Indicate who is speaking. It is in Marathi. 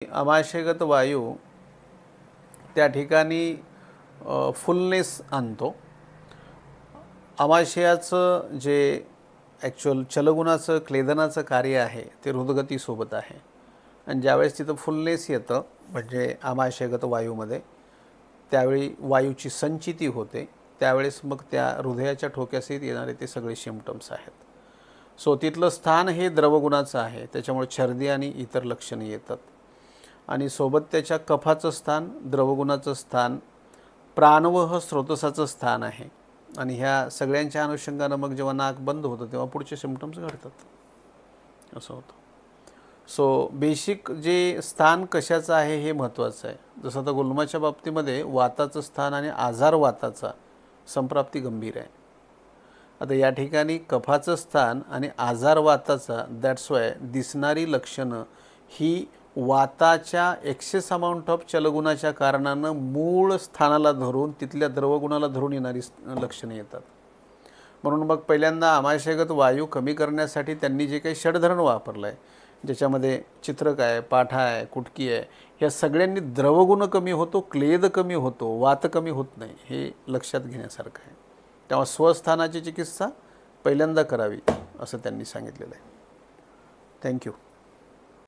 Speaker 1: आमाशयगत वायू त्या ठिकाणी फुलनेस आणतो। आमाशयाचं जे ॲक्च्युअल चलगुणाचं क्लेदनाचं कार्य आहे ते हृदगतीसोबत आहे आणि ज्यावेळेस तिथं फुलनेस येतं म्हणजे आमाशयगत वायूमध्ये त्यावेळी वायूची संचिती होते, त्यावेळेस मग त्या हृदयाच्या ठोक्यासहित येणारे ते सगळे सिम्पटम्स आहेत। सो तिथलं स्थान हे द्रवगुणाचं आहे, त्याच्यामुळे छर्दी आणि इतर लक्षणे येतात आणि सोबत त्याच्या कफाचं स्थान, द्रवगुणाचं स्थान, प्राणवह स्रोतसाचं स्थान आहे आणि ह्या सगळ्यांच्या अनुषंगानं मग जेव्हा नाक बंद होतं तेव्हा पुढचे सिम्पटम्स घडतात असं होतं। सो बेसिक जे स्थान कशाचं आहे हे महत्त्वाचं आहे। जसं आता गुल्माच्या बाबतीमध्ये वाताचं स्थान आणि आजार वाताचा संप्राप्ती गंभीर आहे। आता या ठिकाणी कफाचं स्थान आणि आजार वाताचा दॅट्स वाय दिसणारी लक्षणं ही वाताच्या एक्सेस अमाऊंट ऑफ चलगुणाच्या कारणानं मूळ स्थानाला धरून तिथल्या द्रवगुणाला धरून येणारी लक्षणे येतात। म्हणून मग पहिल्यांदा आमाशयगत वायू कमी करण्यासाठी त्यांनी जे काही षडधरण वापरलं आहे, ज्याच्यामध्ये चित्रक आहे, पाठा आहे, कुटकी आहे, या सगळ्यांनी द्रवगुण कमी होतो, क्लेद कमी होतो, वात कमी होत नाही, हे लक्षात घेण्यासारखं आहे। तेव्हा स्वस्थानाची चिकित्सा पहिल्यांदा करावी असं त्यांनी सांगितलेलं आहे। थँक्यू।